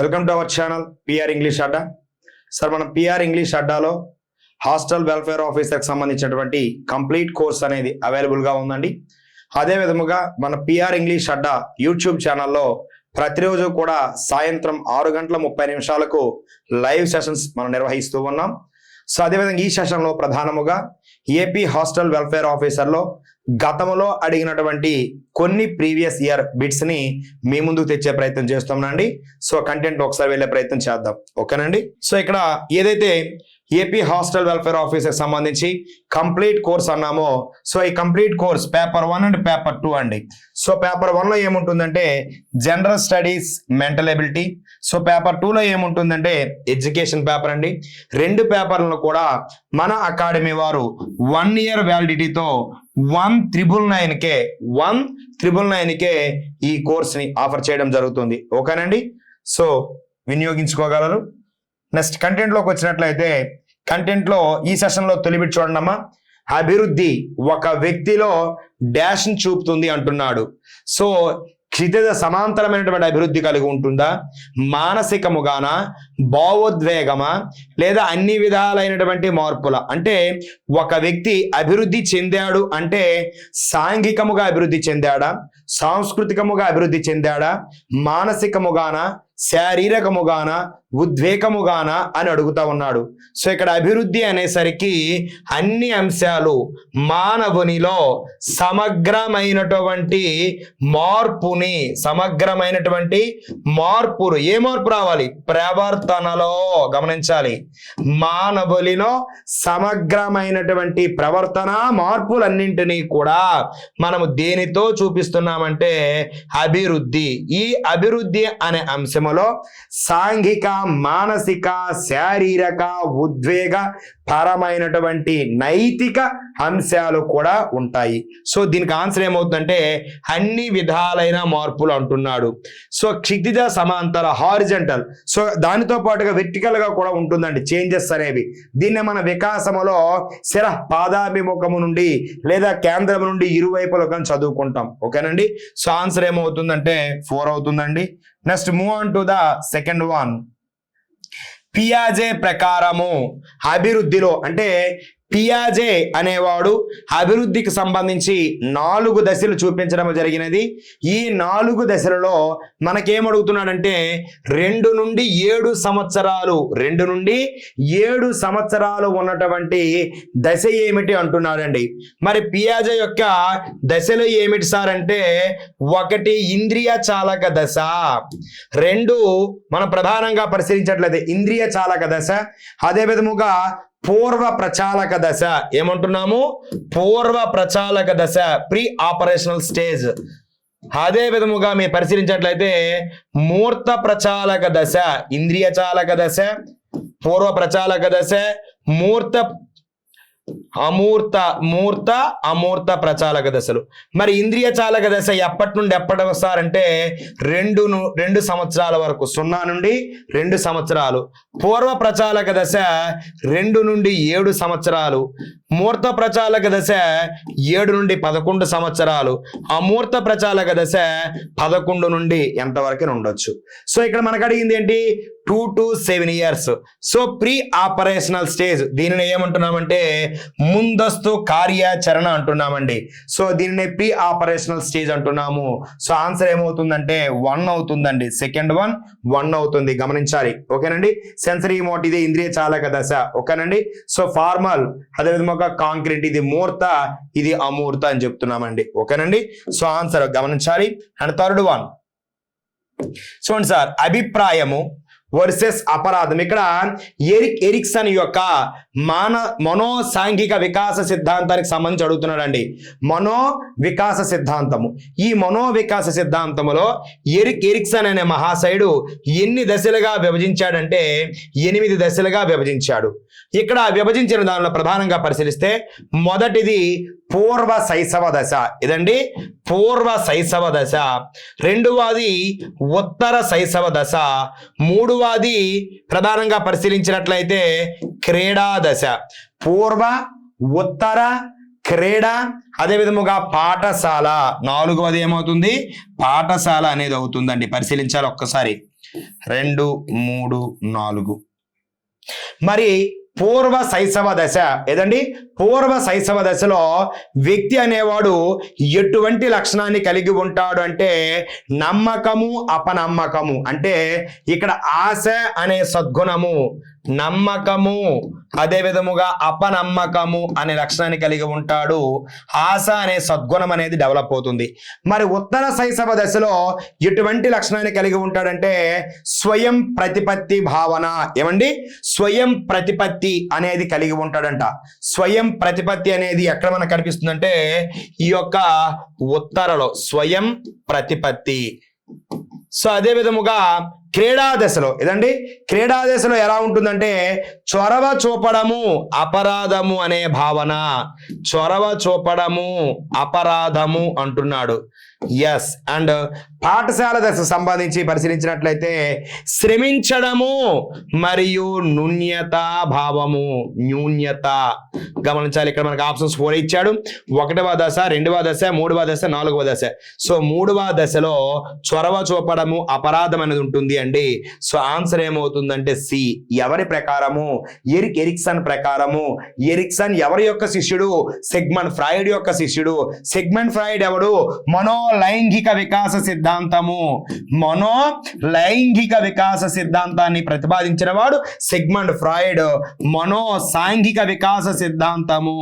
Welcome to our channel PR English Adda. Sir మనం PR English అడ్డాలో hostel welfare ఆఫీసర్కి సంబంధించినటువంటి complete course అనేది అవైలబుల్గా ఉందండి. అదే విధముగా మన పిఆర్ ఇంగ్లీష్ అడ్డా యూట్యూబ్ ఛానల్లో ప్రతిరోజు కూడా సాయంత్రం 6:30 లైవ్ సెషన్స్ మనం నిర్వహిస్తూ ఉన్నాం. సో అదేవిధంగా ఈ సెషన్లో ప్రధానముగా ఏపీ హాస్టల్ వెల్ఫేర్ ఆఫీసర్లో గతంలో అడిగినటువంటి కొన్ని ప్రీవియస్ ఇయర్ బిట్స్ ని మీ ముందుకు తెచ్చే ప్రయత్నం చేస్తున్నాండి. సో కంటెంట్ ఒకసారి వెళ్ళే ప్రయత్నం చేద్దాం, ఓకేనండి. సో ఇక్కడ ఏదైతే ఏపీ హాస్టల్ వెల్ఫేర్ ఆఫీసర్ సంబంధించి కంప్లీట్ కోర్స్ అన్నామో, సో ఈ complete course paper 1 and paper 2 అండి. సో పేపర్ 1 లో ఏముంటుందంటే general studies, mental ability. So paper 2 లో ఏముంటుందంటే ఎడ్యుకేషన్ పేపర్ అండి. రెండు పేపర్లను కూడా మన అకాడమీ వారు 1 ఇయర్ వ్యాలిడిటీతో 1,999కే ఈ కోర్స్ ని ఆఫర్ చేయడం జరుగుతుంది, ఓకేనండి. సో వినియోగించుకోగలరు. నెక్స్ట్ కంటెంట్ లోకి వచ్చినట్లయితే కంటెంట్ లో ఈ సెషన్ లో తొలి బిట్ చూడండి అమ్మా. అభివృద్ధి ఒక వ్యక్తిలో డాష్ ని చూపుతుంది అంటున్నాడు. సో క్షితిజ సమాంతరమైనటువంటి అభివృద్ధి కలిగి ఉంటుందా, మానసికముగాన, భావోద్వేగమా, లేదా అన్ని విధాలైనటువంటి మార్పుల? అంటే ఒక వ్యక్తి అభివృద్ధి చెందాడు అంటే సాంఘికముగా అభివృద్ధి చెందాడా, సాంస్కృతికముగా అభివృద్ధి చెందాడా, మానసికముగాన, శారీరకముగాన, ఉద్వేగముగాన అని అడుగుతా ఉన్నాడు. సో ఇక్కడ అభివృద్ధి అనేసరికి అన్ని అంశాలు మానవునిలో సమగ్రమైనటువంటి మార్పులు ఏ మార్పు రావాలి? ప్రవర్తనలో. గమనించాలి, మానవునిలో సమగ్రమైనటువంటి ప్రవర్తన మార్పులన్నింటినీ కూడా మనము దేనితో చూపిస్తున్నామంటే అభివృద్ధి. ఈ అభివృద్ధి అనే అంశములో సాంఘిక, మానసిక, శారీరక, ఉద్వేగ పరమైనటువంటి నైతిక అంశాలు కూడా ఉంటాయి. సో దీనికి ఆన్సర్ ఏమవుతుందంటే అన్ని విధాలైన మార్పులు అంటున్నాడు. సో క్షితిజ సమాంతర, హారిజంటల్, సో దానితో పాటుగా వెర్టికల్ గా కూడా ఉంటుందండి చేంజెస్ అనేవి. దీన్ని మన వికాసములో శిర పాదాభిముఖము నుండి లేదా కేంద్రం నుండి ఇరువైపులకు చదువుకుంటాం, ఓకేనండి. సో ఆన్సర్ ఏమవుతుందంటే 4 అవుతుందండి. Next move on to the second one. పియాజే ప్రకారము అభివృద్ధిలో, అంటే పియాజే అనేవాడు అభివృద్ధికి సంబంధించి 4 దశలు చూపించడం జరిగినది. ఈ 4 దశలలో మనకేమడుగుతున్నాడంటే 2 నుండి 7 సంవత్సరాలు ఉన్నటువంటి దశ ఏమిటి అంటున్నాడండి. మరి పియాజే యొక్క దశలు ఏమిటి సార్ అంటే 1 ఇంద్రియ చాలక దశ, 2 మనం ప్రధానంగా పరిశీలించట్లయితే ఇంద్రియ చాలక దశ, అదే విధముగా పూర్వ ప్రచాలక దశ. ఏమంటున్నాము? పూర్వ ప్రచాలక దశ, ప్రీ ఆపరేషనల్ స్టేజ్. అదే విధముగా మీరు పరిశీలించినట్లయితే మూర్త ప్రచాలక దశ, ఇంద్రియ చాలక దశ, పూర్వ ప్రచాలక దశ, అమూర్త ప్రచాలక దశలు. మరి ఇంద్రియ చాలక దశ ఎప్పటి నుండి ఎప్పటి వస్తారంటే 2 సంవత్సరాల వరకు, 0 నుండి 2 సంవత్సరాలు. పూర్వ ప్రచాలక దశ 2 నుండి 7 సంవత్సరాలు. మూర్త ప్రచాలక దశ 7 నుండి 11 సంవత్సరాలు. అమూర్త ప్రచాలక దశ 11 నుండి ఎంతవరకు ఉండొచ్చు. సో ఇక్కడ మనకు అడిగింది ఏంటి? 2 to 7 years. So pre operational stage, దీనిని ఏమంటున్నామంటే ముందస్తు కార్యాచరణ అంటున్నామండి. సో దీనిని ప్రీ ఆపరేషనల్ స్టేజ్ అంటున్నాము. సో ఆన్సర్ ఏమవుతుందంటే 1 అవుతుందండి. సెకండ్ 1 అవుతుంది, గమనించాలి, ఓకేనండి. సెన్సరీ మోట్ ఇది ఇంద్రియ చాలక దశ, ఓకేనండి. సో ఫార్మల్, అదేవిధంగా కాంక్రీట్ ఇది మూర్త, ఇది అమూర్త అని చెప్తున్నామండి, ఓకేనండి. సో ఆన్సర్ గమనించాలి. అండ్ థర్డ్ 1 చూడండి సార్, అభిప్రాయము వర్సెస్ అపరాధం. ఇక్కడ ఎరిక్సన్ యొక్క మనోసాంఘిక వికాస సిద్ధాంతానికి సంబంధించి అడుగుతున్నాడండి. మనోవికాస సిద్ధాంతము. ఈ మనోవికాస సిద్ధాంతములో ఎరిక్సన్ అనే మహాశయుడు ఎన్ని దశలుగా విభజించాడంటే 8 దశలుగా విభజించాడు. ఇక్కడ విభజించిన దానిలో ప్రధానంగా పరిశీలిస్తే మొదటిది పూర్వ శైశవ దశ, ఇదండి పూర్వ శైశవ దశ. రెండవది ఉత్తర శైశవ దశ. మూడవది ప్రధానంగా పరిశీలించినట్లయితే క్రీడా దశ. పూర్వ, ఉత్తర, క్రీడ, అదే విధముగా పాఠశాల. 4వది ఏమవుతుంది? పాఠశాల అనేది అవుతుందండి. పరిశీలించాలి ఒక్కసారి. 2, 3, 4. మరి పూర్వ శైశవ దశ ఏదండి? పూర్వ శైశవ దశలో వ్యక్తి అనేవాడు ఎటువంటి లక్షణాన్ని కలిగి ఉంటాడు అంటే నమ్మకము, అపనమ్మకము. అంటే ఇక్కడ ఆశ అనే సద్గుణము, నమ్మకము, అదే విధముగా అపనమ్మకము అనే లక్షణాన్ని కలిగి ఉంటాడు. ఆశ అనే సద్గుణం అనేది డెవలప్ అవుతుంది. మరి ఉత్తర శైశవ దశలో ఎటువంటి లక్షణాన్ని కలిగి ఉంటాడంటే స్వయం ప్రతిపత్తి భావన. ఏమండి? స్వయం ప్రతిపత్తి అనేది కలిగి ఉంటాడంట. స్వయం ప్రతిపత్తి అనేది ఎక్కడ మనకు కనిపిస్తుందంటే ఈ యొక్క ఉత్తరలో స్వయం ప్రతిపత్తి. సో అదే విధముగా క్రీడా దశలో ఏదండి? క్రీడా దశలో ఎలా ఉంటుందంటే చొరవ చూపడము, అపరాధము అనే భావన. చొరవ చూపడము, అపరాధము అంటున్నాడు. ఎస్. అండ్ పాఠశాల దశ సంబంధించి పరిశీలించినట్లయితే శ్రమించడము మరియు న్యూన్యత భావము. న్యూన్యత గమనించాలి. ఇక్కడ మనకు ఆప్షన్స్ 4 ఇచ్చాడు. 1వ దశ, 2వ దశ, 3వ దశ, 4వ దశ. సో 3వ దశలో చొరవ చూపడము, అపరాధం అనేది ఉంటుంది అండి. సో ఆన్సర్ ఏమవుతుందంటే సి. ఎవరి ప్రకారము? ఎరిక్సన్ ప్రకారము. ఎరిక్సన్ ఎవరి యొక్క శిష్యుడు? సిగ్మండ్ ఫ్రాయిడ్ యొక్క శిష్యుడు. సిగ్మండ్ ఫ్రాయిడ్ ఎవడు? మనోలైంగిక వికాస సిద్ధాంతము, మనోలైంగిక వికాస సిద్ధాంతాన్ని ప్రతిపాదించిన వాడు సిగ్మండ్ ఫ్రాయిడ్. మనోసాంఘిక వికాస సిద్ధాంతము,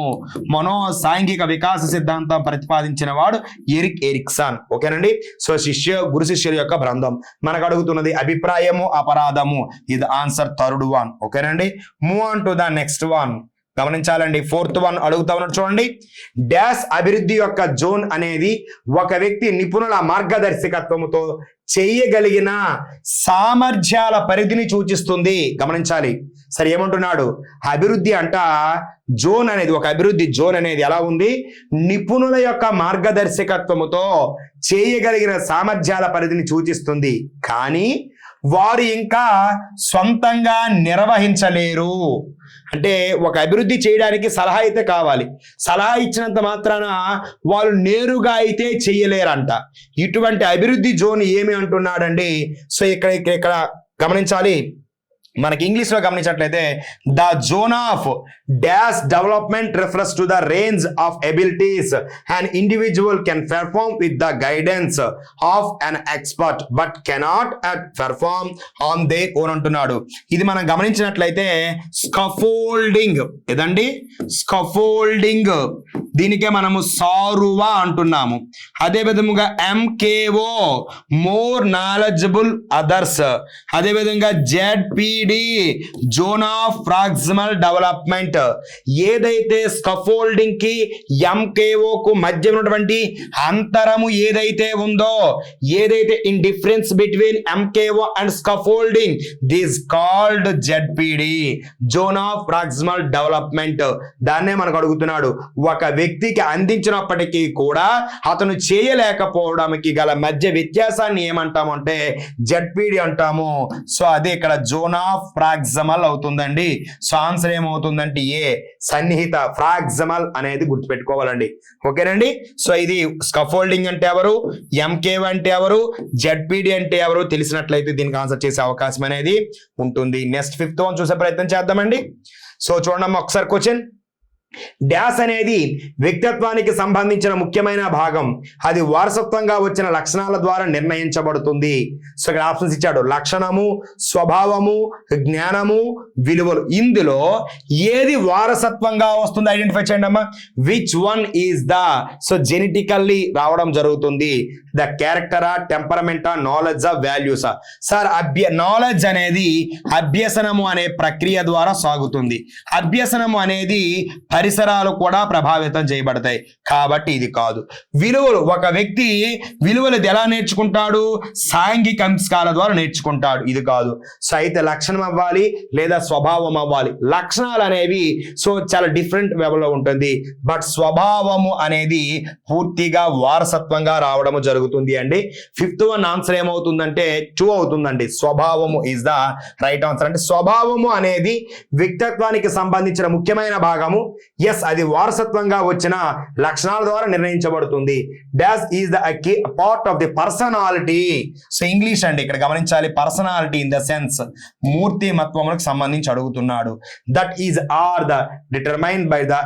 మనోసాంఘిక వికాస సిద్ధాంతం ప్రతిపాదించిన వాడు ఎరిక్సన్. ఓకేనండి? సో గురు శిష్యుల యొక్క బృందం. మనకు అడుగుతున్నది అభిప్రాయము, అపరాధము. ఇది ఆన్సర్ 3rd one. ఓకేనండి? Move on to the next one. గమనించాలండి. 4th one అడుగుతా ఉన్నాడు చూడండి. డాష్ అభివృద్ధి యొక్క జోన్ అనేది ఒక వ్యక్తి నిపుణుల మార్గదర్శకత్వముతో చేయగలిగిన సామర్థ్యాల పరిధిని సూచిస్తుంది. గమనించాలి. సరే ఏమంటున్నాడు? అభివృద్ధి అంట జోన్ అనేది, ఒక అభివృద్ధి జోన్ అనేది ఎలా ఉంది? నిపుణుల యొక్క మార్గదర్శకత్వముతో చేయగలిగిన సామర్థ్యాల పరిధిని సూచిస్తుంది. కానీ వారు ఇంకా సొంతంగా నిర్వహించలేరు. అంటే ఒక అభివృద్ధి చేయడానికి సలహా అయితే కావాలి. సలహా ఇచ్చినంత మాత్రాన వాళ్ళు నేరుగా అయితే చెయ్యలేరంట. ఇటువంటి అభివృద్ధి జోన్ ఏమి అంటున్నాడండి? సో ఇక్కడ గమనించాలి. మనకి ఇంగ్లీష్లో గమనించినట్లయితే the zone of dash development refers to the range of abilities an individual can perform with the guidance of an expert but cannot perform on their own అంటున్నాడు. ఇది మనం గమనించినట్లయితే స్కఫోల్డింగ్ ఏదండి? స్కఫోల్డింగ్. దీనికే మనము సారువా అంటున్నాము. అదే విధముగా MKO మోర్ నాలెడ్జబుల్ అదర్స్. అదే విధంగా ZPD zone of proximal development. ఏదైతే స్కఫోల్డింగ్ కి MKO కు మధ్య ఉన్నటువంటి అంతరము ఏదైతే ఉందో, ఏదైతే in difference between MKO and scaffolding, this called ZPD zone of proximal development. దాన్నే మనకు అడుగుతున్నాడు. ఒక వ్యక్తికి అందించినప్పటికీ కూడా అతను చేయలేకపోవడానికి గల మధ్య వ్యత్యాసాన్ని ఏమంటామంటే ZPD అంటాము. సో అదే ఇక్కడ జోన్ ఆఫ్ ప్రాక్సిమల్ అవుతుందండి. సో ఆన్సర్ ఏమవుతుందంటే ఏ, సన్నిహిత. ప్రాక్సిమల్ అనేది గుర్తుపెట్టుకోవాలండి. ఓకేనండి? సో ఇది స్కఫోల్డింగ్ అంటే ఎవరు, MKO అంటే ఎవరు, ZPD అంటే ఎవరు తెలిసినట్లయితే దీనికి ఆన్సర్ చేసే అవకాశం అనేది ఉంటుంది. నెక్స్ట్ 5th one చూసే ప్రయత్నం చేద్దామండి. సో చూడండి ఒకసారి క్వశ్చన్. డాష్ అనేది వ్యక్తిత్వానికి సంబంధించిన ముఖ్యమైన భాగం. అది వారసత్వంగా వచ్చిన లక్షణాల ద్వారా నిర్ణయించబడుతుంది. సో ఇక్కడ ఆప్షన్స్ ఇచ్చాడు. లక్షణము, స్వభావము, జ్ఞానము, విలువలు. ఇందులో ఏది వారసత్వంగా వస్తుంది ఐడెంటిఫై చేయండి అమ్మా. Which one is the, so genetically రావడం జరుగుతుంది. ద క్యారెక్టరా, టెంపరమెంటా, నాలెడ్జా, వాల్యూసా? సార్ నాలెడ్జ్ అనేది అభ్యసనము అనే ప్రక్రియ ద్వారా సాగుతుంది. అభ్యసనము అనేది పరిసరాలు కూడా ప్రభావితం చేయబడతాయి కాబట్టి ఇది కాదు. విలువలు, ఒక వ్యక్తి విలువలు ఎలా నేర్చుకుంటాడు? సాంఘిక అంశాల ద్వారా నేర్చుకుంటాడు. ఇది కాదు. సో అయితే లక్షణం అవ్వాలి లేదా స్వభావం అవ్వాలి. లక్షణాలు అనేవి సో చాలా డిఫరెంట్ లెవెల్లో ఉంటుంది. బట్ స్వభావము అనేది పూర్తిగా వారసత్వంగా రావడము జరుగుతుంది. కలుగుతుంది అండి. ఫిఫ్త్ వన్ ఆన్సర్ ఏమవుతుందంటే 2 అవుతుందండి. స్వభావము ఈజ్ ద రైట్ ఆన్సర్. అంటే స్వభావము అనేది వ్యక్తిత్వానికి సంబంధించిన ముఖ్యమైన భాగము. ఎస్, అది వారసత్వంగా వచ్చిన లక్షణాల ద్వారా నిర్ణయించబడుతుంది. Dash is the part of the personality. So English అండి, ఇక్కడ గమనించాలి. పర్సనాలిటీ ఇన్ ద సెన్స్ మూర్తిమత్వములకు సంబంధించి అడుగుతున్నాడు. That is are the determined by the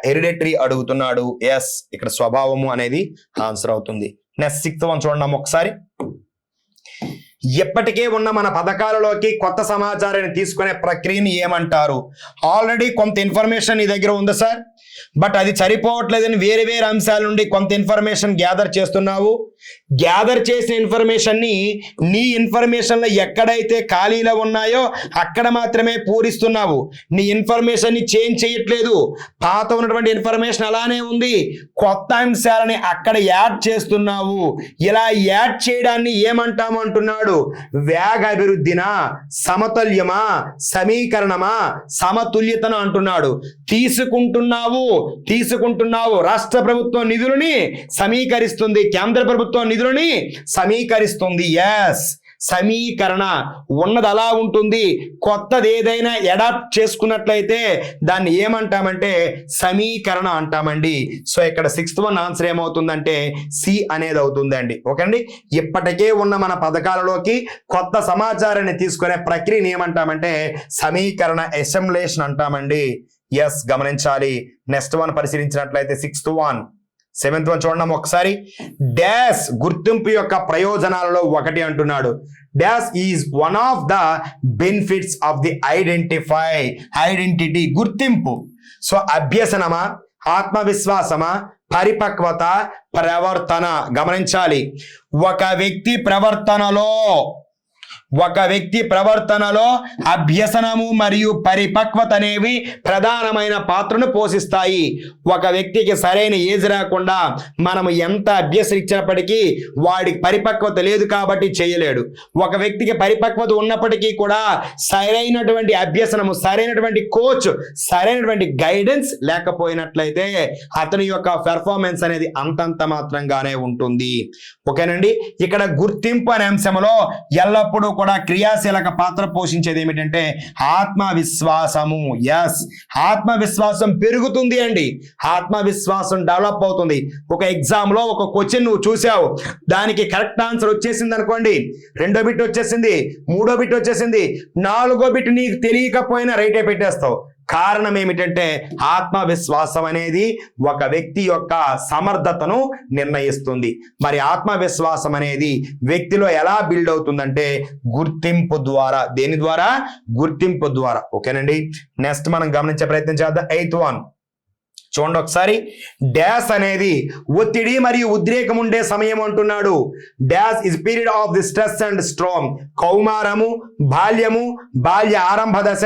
heredity అడుగుతున్నాడు. ఎస్, ఇక్కడ స్వభావము అనేది ఆన్సర్ అవుతుంది. నెక్స్ట్ 6th వన్ చూడండి ఒకసారి. ఎప్పటికే ఉన్న మన పథకాలలోకి కొత్త సమాచారాన్ని తీసుకునే ప్రక్రియని ఏమంటారు? ఆల్రెడీ కొంత ఇన్ఫర్మేషన్ నీ దగ్గర ఉంది సార్, బట్ అది సరిపోవట్లేదని వేరే వేరే అంశాల నుండి కొంత ఇన్ఫర్మేషన్ గ్యాదర్ చేస్తున్నావు. గ్యాదర్ చేసిన ఇన్ఫర్మేషన్ని నీ ఇన్ఫర్మేషన్లో ఎక్కడైతే ఖాళీలు ఉన్నాయో అక్కడ మాత్రమే పూరిస్తున్నావు. నీ ఇన్ఫర్మేషన్ని చేంజ్ చేయట్లేదు. పాత ఉన్నటువంటి ఇన్ఫర్మేషన్ అలానే ఉంది, కొత్త అంశాలని అక్కడ యాడ్ చేస్తున్నావు. ఇలా యాడ్ చేయడాన్ని ఏమంటాము అంటున్నాడు? వేగ అభివృద్ధినా, సమతుల్యమా, సమీకరణమా, సమతుల్యతను అంటున్నాడు. తీసుకుంటున్నావు. రాష్ట్ర ప్రభుత్వం నిధులని సమీకరిస్తుంది, కేంద్ర ప్రభుత్వం నిధులని సమీకరిస్తుంది. ఎస్, సమీకరణ ఉన్నది అలా ఉంటుంది. కొత్తది ఏదైనా అడాప్ట్ చేసుకున్నట్లయితే దాన్ని ఏమంటామంటే సమీకరణ అంటామండి. సో ఇక్కడ 6th వన్ ఆన్సర్ ఏమవుతుందంటే సి అనేది అవుతుందండి. ఓకే అండి. ఇప్పటికే ఉన్న మన పథకాలలోకి కొత్త సమాచారాన్ని తీసుకునే ప్రక్రియని ఏమంటామంటే సమీకరణ, అసెంబ్లేషన్ అంటామండి. ఎస్, గమనించాలి. నెక్స్ట్ వన్ పరిశీలించినట్లయితే 6th వన్. 7th వన్ చూడండి ఒకసారి. డాష్ గుర్తింపు యొక్క ప్రయోజనాలలో ఒకటి అంటున్నాడు. Dash is one of the benefits of the identity. గుర్తింపు. సో అభ్యసనమా, ఆత్మవిశ్వాసమా, పరిపక్వత, ప్రవర్తన. గమనించాలి. ఒక వ్యక్తి ప్రవర్తనలో అభ్యసనము మరియు పరిపక్వత అనేవి ప్రధానమైన పాత్రను పోషిస్తాయి. ఒక వ్యక్తికి సరైన ఏజ్ రాకుండా మనము ఎంత అభ్యసించినప్పటికీ వాడికి పరిపక్వత లేదు కాబట్టి చేయలేడు. ఒక వ్యక్తికి పరిపక్వత ఉన్నప్పటికీ కూడా సరైనటువంటి అభ్యసనము, సరైనటువంటి కోచ్, సరైనటువంటి గైడెన్స్ లేకపోయినట్లయితే అతని యొక్క పెర్ఫార్మెన్స్ అనేది అంతంత మాత్రంగానే ఉంటుంది. ఓకేనండి. ఇక్కడ గుర్తింపు అనే అంశంలో ఎల్లప్పుడూ కూడా క్రియాశీలక పాత్ర పోషించేది ఏమిటంటే ఆత్మవిశ్వాసము. ఎస్, ఆత్మవిశ్వాసం పెరుగుతుంది అండి. ఆత్మవిశ్వాసం డెవలప్ అవుతుంది. ఒక ఎగ్జామ్ లో ఒక క్వశ్చన్ నువ్వు చూసావు, దానికి కరెక్ట్ ఆన్సర్ వచ్చేసింది అనుకోండి, 2వ బిట్ వచ్చేసింది, 3వ బిట్ వచ్చేసింది, 4వ బిట్ నీకు తెలియకపోయినా రైటే పెట్టేస్తావు. కారణం ఏమిటంటే ఆత్మవిశ్వాసం అనేది ఒక వ్యక్తి యొక్క సమర్థతను నిర్ణయిస్తుంది. మరి ఆత్మవిశ్వాసం అనేది వ్యక్తిలో ఎలా బిల్డ్ అవుతుందంటే గుర్తింపు ద్వారా. దేని ద్వారా? గుర్తింపు ద్వారా. ఓకేనండి. నెక్స్ట్ మనం గమనించే ప్రయత్నం చేద్దాం. 8th వన్ చూడండి ఒకసారి. డాష్ అనేది ఒత్తిడి మరియు ఉద్రేకం ఉండే సమయం అంటున్నాడు. Dash is period of the stress and storm. కౌమారము, బాల్యము, బాల్య ఆరంభ దశ,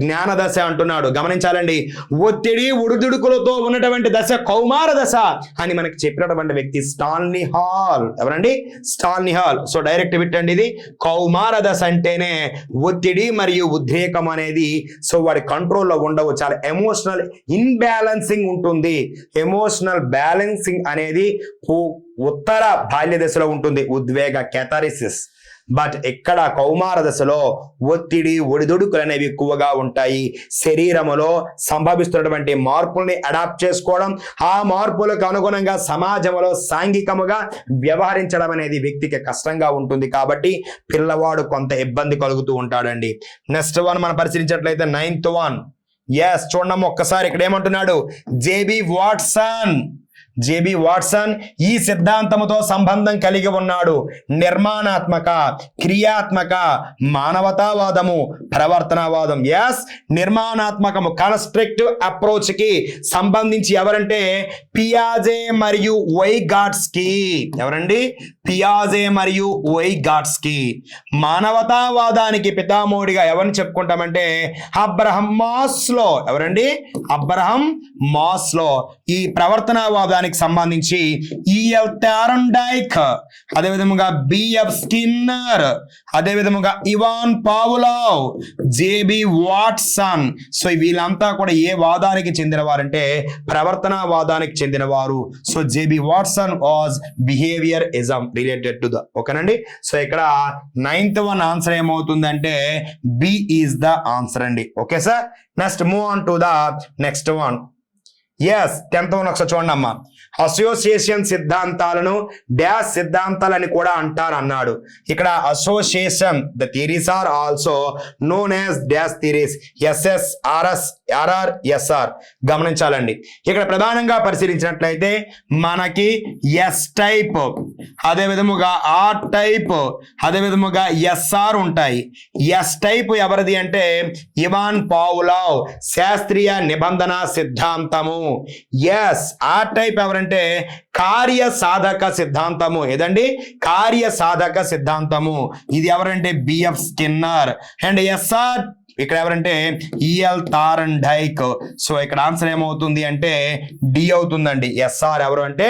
జ్ఞాన దశ అంటున్నాడు. గమనించాలండి. ఒత్తిడి, ఉడుదుడుకులతో ఉన్నటువంటి దశ కౌమార దశ అని మనకి చెప్పినటువంటి వ్యక్తి స్టాన్లీ హాల్. ఎవరండి? Stanley hall. సో డైరెక్ట్ పెట్టండి. ఇది కౌమార దశ అంటేనే ఒత్తిడి మరియు ఉద్రేకం అనేది సో వాడి కంట్రోల్లో ఉండవు. చాలా ఎమోషనల్ ఇన్బ్యాలెన్సింగ్ ఉంటుంది. ఎమోషనల్ బ్యాలెన్సింగ్ అనేది ఉత్తర బాల్య దశలో ఉంటుంది, ఉద్వేగ కెథారిసిస్. బట్ ఇక్కడ కౌమార దశలో ఒత్తిడి, ఒడిదుడుకులు అనేవి ఎక్కువగా ఉంటాయి. శరీరములో సంభవిస్తున్నటువంటి మార్పుల్ని అడాప్ట్ చేసుకోవడం, ఆ మార్పులకు అనుగుణంగా సమాజంలో సాంఘికముగా వ్యవహరించడం అనేది వ్యక్తికి కష్టంగా ఉంటుంది. కాబట్టి పిల్లవాడు కొంత ఇబ్బంది కలుగుతూ ఉంటాడండి. నెక్స్ట్ వన్ మనం పరిశీలించినట్లయితే 9th వన్. ఎస్, చూడడం ఒక్కసారి. ఇక్కడ ఏమంటున్నాడు? జేబీ వాట్సన్ ఈ సిద్ధాంతముతో సంబంధం కలిగి ఉన్నాడు. నిర్మాణాత్మక, క్రియాత్మక, మానవతావాదము, ప్రవర్తనవాదం. ఎస్, నిర్మాణాత్మకము కన్స్ట్రక్టివ్ అప్రోచ్ కి సంబంధించి ఎవరంటే పియాజే మరియు వైగాట్స్కీ. ఎవరండి? పియాజే మరియు వైగాట్స్కీ. మానవతావాదానికి పితామహుడిగా ఎవరిని చెప్పుకుంటామంటే అబ్రహం మాస్లో. ఎవరండి? Abraham Maslow. ఈ ప్రవర్తనవాదానికి సంబంధించి ఈఎల్ థారండైక్, అదేవిధముగా బిఎఫ్ స్కిన్నర్, అదేవిధముగా Ivan Pavlov, JB Watson. So వీళ్ళంతా కూడా ఏ వాదానికి చెందిన వారంటే ప్రవర్తనవాదానికి చెందిన వారు. So JB Watson was behaviourism related to the. ఓకేనండి. సో ఇక్కడ 9th వన్ ఆన్సర్ ఏమవుతుందంటే బి ఈజ్ ద ఆన్సర్ అండి. Okay sir. Next move on to the next one. Yes 10th one ఒకసారి చూడండి అమ్మా. అసోసియేషన్ సిద్ధాంతాలను డాష్ సిద్ధాంతాలని కూడా అంటారు అన్నాడు. ఇక్కడ association the theories are also known as dash theories, SS, RS, RR, SR. గమనించాలండి. ఇక్కడ ప్రధానంగా పరిశీలించినట్లయితే మనకి ఎస్ టైప్, అదే విధముగా ఆర్ టైప్, అదే విధముగా ఎస్ఆర్ ఉంటాయి. ఎస్ టైప్ ఎవరిది అంటే ఇవాన్ పావులోవ్, శాస్త్రీయ నిబంధన సిద్ధాంతము. ఎస్. ఆర్ టైప్ ఎవరంటే కార్య సాధక సిద్ధాంతము. ఏదండి? కార్య సాధక సిద్ధాంతము. ఇది ఎవరంటే బిఎఫ్ స్కిన్నర్. అండ్ ఎస్ఆర్ ఇక్కడ ఎవరంటే ఈఎల్ థారండైక్. సో ఇక్కడ ఆన్సర్ ఏమవుతుంది అంటే డి అవుతుందండి. ఎస్ఆర్ ఎవరు అంటే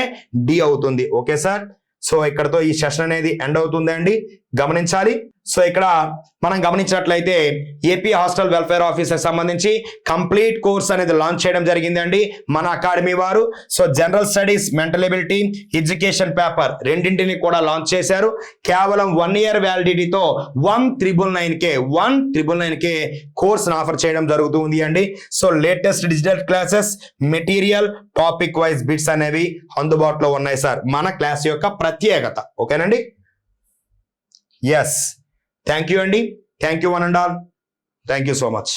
డి అవుతుంది. Okay sir. సో ఇక్కడతో ఈ సెషన్ అనేది ఎండ్ అవుతుందండి. గమనించాలి. సో ఇక్కడ మనం గమనించినట్లయితే ఏపీ హాస్టల్ వెల్ఫేర్ ఆఫీసర్ సంబంధించి కంప్లీట్ కోర్స్ అనేది లాంచ్ చేయడం జరిగిందండి మన అకాడమీ వారు. So general studies, mental ability, education paper రెండింటిని కూడా లాంచ్ చేశారు. కేవలం 1 year వ్యాలిడిటీతో 1,999కే కోర్స్ను ఆఫర్ చేయడం జరుగుతుంది అండి. So latest digital classes, material, topic wise bits అనేవి అందుబాటులో ఉన్నాయి సార్. మన క్లాస్ యొక్క ప్రత్యేకత. ఓకేనండి. ఎస్. థ్యాంక్ యూ అండి. Thank you one and all. Thank you so much.